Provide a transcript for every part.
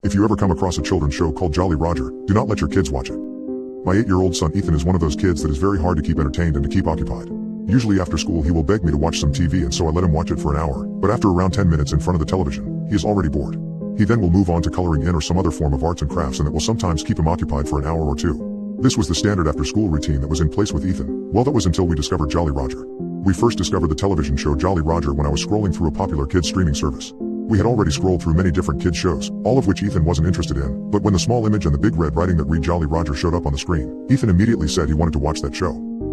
If you ever come across a children's show called Jolly Roger, do not let your kids watch it. My 8-year-old son Ethan is one of those kids that is very hard to keep entertained and to keep occupied. Usually after school he will beg me to watch some TV, and so I let him watch it for an hour, but after around 10 minutes in front of the television, he is already bored. He then will move on to coloring in or some other form of arts and crafts, and that will sometimes keep him occupied for an hour or two. This was the standard after school routine that was in place with Ethan. Well, that was until we discovered Jolly Roger. We first discovered the television show Jolly Roger when I was scrolling through a popular kids streaming service. We had already scrolled through many different kids shows, all of which Ethan wasn't interested in, but when the small image and the big red writing that read Jolly Roger showed up on the screen, Ethan immediately said he wanted to watch that show.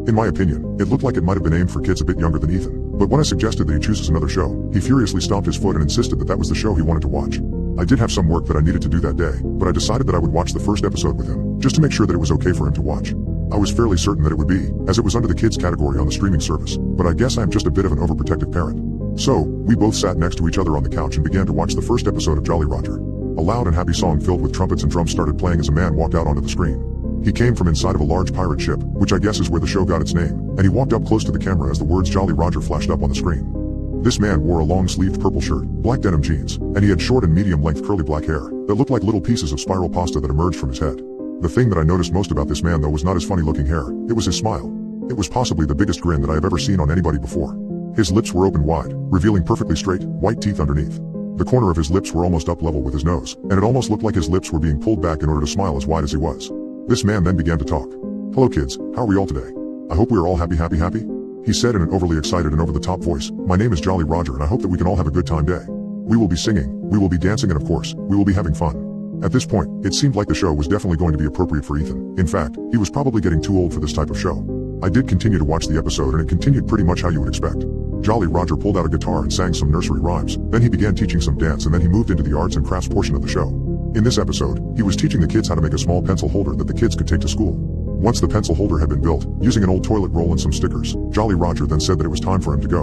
In my opinion, it looked like it might have been aimed for kids a bit younger than Ethan, but when I suggested that he chooses another show, he furiously stomped his foot and insisted that that was the show he wanted to watch. I did have some work that I needed to do that day, but I decided that I would watch the first episode with him, just to make sure that it was okay for him to watch. I was fairly certain that it would be, as it was under the kids category on the streaming service, but I guess I am just a bit of an overprotective parent. So, we both sat next to each other on the couch and began to watch the first episode of Jolly Roger. A loud and happy song filled with trumpets and drums started playing as a man walked out onto the screen. He came from inside of a large pirate ship, which I guess is where the show got its name, and he walked up close to the camera as the words Jolly Roger flashed up on the screen. This man wore a long-sleeved purple shirt, black denim jeans, and he had short and medium-length curly black hair that looked like little pieces of spiral pasta that emerged from his head. The thing that I noticed most about this man though was not his funny-looking hair, it was his smile. It was possibly the biggest grin that I have ever seen on anybody before. His lips were open wide, revealing perfectly straight, white teeth underneath. The corner of his lips were almost up level with his nose, and it almost looked like his lips were being pulled back in order to smile as wide as he was. This man then began to talk. "Hello kids, how are we all today? I hope we are all happy. He said in an overly excited and over-the-top voice. "My name is Jolly Roger and I hope that we can all have a good time day. We will be singing, we will be dancing, and of course, we will be having fun." At this point, it seemed like the show was definitely going to be appropriate for Ethan. In fact, he was probably getting too old for this type of show. I did continue to watch the episode and it continued pretty much how you would expect. Jolly Roger pulled out a guitar and sang some nursery rhymes, then he began teaching some dance, and then he moved into the arts and crafts portion of the show. In this episode, he was teaching the kids how to make a small pencil holder that the kids could take to school. Once the pencil holder had been built, using an old toilet roll and some stickers, Jolly Roger then said that it was time for him to go.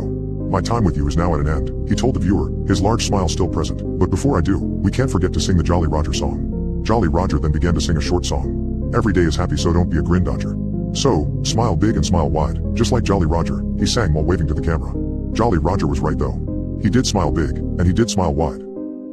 "My time with you is now at an end," he told the viewer, his large smile still present. "But before I do, we can't forget to sing the Jolly Roger song." Jolly Roger then began to sing a short song. "Every day is happy, so don't be a grin dodger. So, smile big and smile wide, just like Jolly Roger," he sang while waving to the camera. Jolly Roger was right though. He did smile big, and he did smile wide.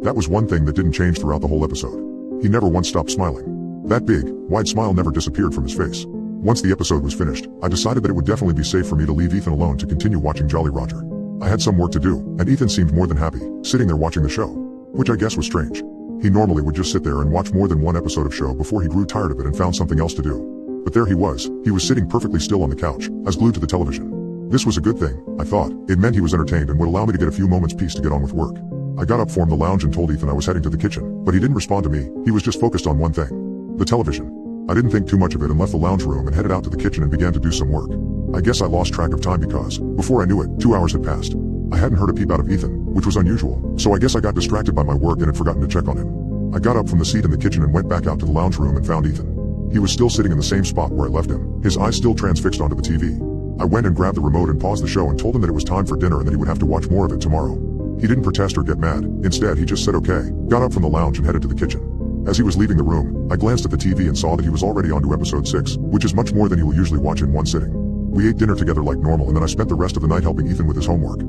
That was one thing that didn't change throughout the whole episode. He never once stopped smiling. That big, wide smile never disappeared from his face. Once the episode was finished, I decided that it would definitely be safe for me to leave Ethan alone to continue watching Jolly Roger. I had some work to do, and Ethan seemed more than happy, sitting there watching the show. Which I guess was strange. He normally would just sit there and watch more than one episode of show before he grew tired of it and found something else to do. But there he was sitting perfectly still on the couch, as glued to the television. This was a good thing, I thought. It meant he was entertained and would allow me to get a few moments peace to get on with work. I got up from the lounge and told Ethan I was heading to the kitchen, but he didn't respond to me. He was just focused on one thing. The television. I didn't think too much of it and left the lounge room and headed out to the kitchen and began to do some work. I guess I lost track of time because, before I knew it, 2 hours had passed. I hadn't heard a peep out of Ethan, which was unusual, so I guess I got distracted by my work and had forgotten to check on him. I got up from the seat in the kitchen and went back out to the lounge room and found Ethan. He was still sitting in the same spot where I left him, his eyes still transfixed onto the TV. I went and grabbed the remote and paused the show and told him that it was time for dinner and that he would have to watch more of it tomorrow. He didn't protest or get mad. Instead, he just said okay, got up from the lounge and headed to the kitchen. As he was leaving the room, I glanced at the TV and saw that he was already on to episode 6, which is much more than he will usually watch in one sitting. We ate dinner together like normal and then I spent the rest of the night helping Ethan with his homework.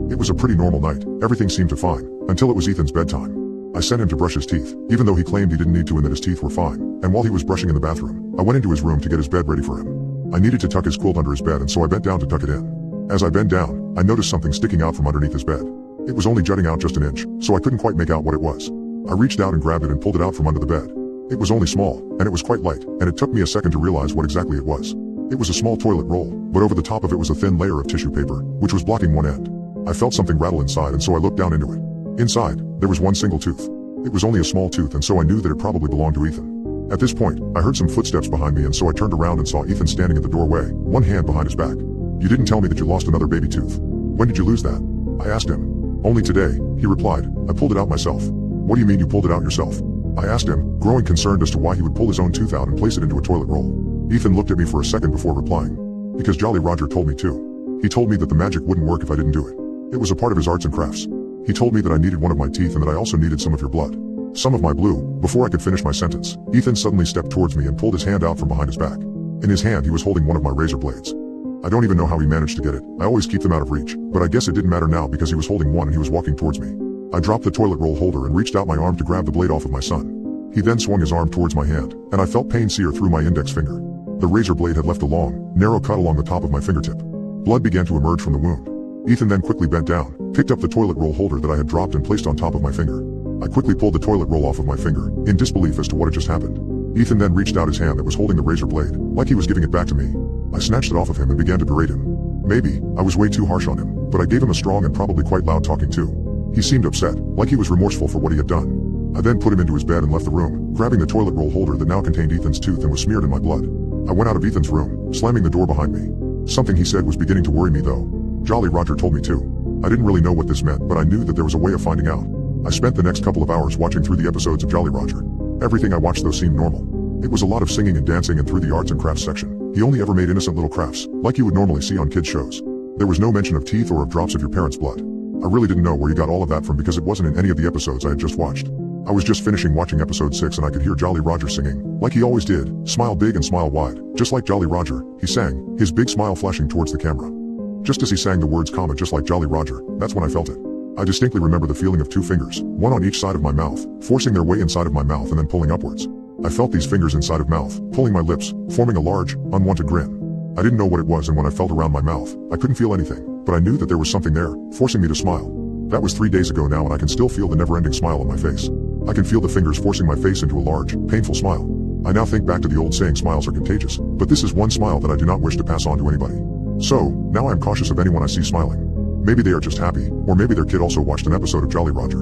It was a pretty normal night, everything seemed fine, until it was Ethan's bedtime. I sent him to brush his teeth, even though he claimed he didn't need to and that his teeth were fine, and while he was brushing in the bathroom, I went into his room to get his bed ready for him. I needed to tuck his quilt under his bed and so I bent down to tuck it in. As I bent down, I noticed something sticking out from underneath his bed. It was only jutting out just an inch, so I couldn't quite make out what it was. I reached out and grabbed it and pulled it out from under the bed. It was only small, and it was quite light, and it took me a second to realize what exactly it was. It was a small toilet roll, but over the top of it was a thin layer of tissue paper, which was blocking one end. I felt something rattle inside and so I looked down into it. Inside, there was one single tooth. It was only a small tooth and so I knew that it probably belonged to Ethan. At this point, I heard some footsteps behind me and so I turned around and saw Ethan standing at the doorway, one hand behind his back. "You didn't tell me that you lost another baby tooth. When did you lose that?" I asked him. "Only today," he replied. "I pulled it out myself." "What do you mean you pulled it out yourself?" I asked him, growing concerned as to why he would pull his own tooth out and place it into a toilet roll. Ethan looked at me for a second before replying. "Because Jolly Roger told me to. He told me that the magic wouldn't work if I didn't do it. It was a part of his arts and crafts. He told me that I needed one of my teeth and that I also needed some of your blood. Some of my blue." Before I could finish my sentence, Ethan suddenly stepped towards me and pulled his hand out from behind his back. In his hand he was holding one of my razor blades. I don't even know how he managed to get it. I always keep them out of reach, but I guess it didn't matter now because he was holding one and he was walking towards me. I dropped the toilet roll holder and reached out my arm to grab the blade off of my son. He then swung his arm towards my hand, and I felt pain sear through my index finger. The razor blade had left a long, narrow cut along the top of my fingertip. Blood began to emerge from the wound. Ethan then quickly bent down, picked up the toilet roll holder that I had dropped and placed on top of my finger. I quickly pulled the toilet roll off of my finger, in disbelief as to what had just happened. Ethan then reached out his hand that was holding the razor blade, like he was giving it back to me. I snatched it off of him and began to berate him. Maybe, I was way too harsh on him, but I gave him a strong and probably quite loud talking to. He seemed upset, like he was remorseful for what he had done. I then put him into his bed and left the room, grabbing the toilet roll holder that now contained Ethan's tooth and was smeared in my blood. I went out of Ethan's room, slamming the door behind me. Something he said was beginning to worry me though. Jolly Roger told me to. I didn't really know what this meant, but I knew that there was a way of finding out. I spent the next couple of hours watching through the episodes of Jolly Roger. Everything I watched though seemed normal. It was a lot of singing and dancing and through the arts and crafts section. He only ever made innocent little crafts, like you would normally see on kids shows. There was no mention of teeth or of drops of your parents' blood. I really didn't know where he got all of that from because it wasn't in any of the episodes I had just watched. I was just finishing watching episode 6 and I could hear Jolly Roger singing, like he always did, smile big and smile wide. Just like Jolly Roger, he sang, his big smile flashing towards the camera. Just as he sang the words comma just like Jolly Roger, that's when I felt it. I distinctly remember the feeling of 2 fingers, one on each side of my mouth, forcing their way inside of my mouth and then pulling upwards. I felt these fingers inside of mouth, pulling my lips, forming a large, unwanted grin. I didn't know what it was, and when I felt around my mouth, I couldn't feel anything, but I knew that there was something there, forcing me to smile. That was 3 days ago now, and I can still feel the never-ending smile on my face. I can feel the fingers forcing my face into a large, painful smile. I now think back to the old saying smiles are contagious, but this is one smile that I do not wish to pass on to anybody. So, now I am cautious of anyone I see smiling. Maybe they are just happy, or maybe their kid also watched an episode of Jolly Roger.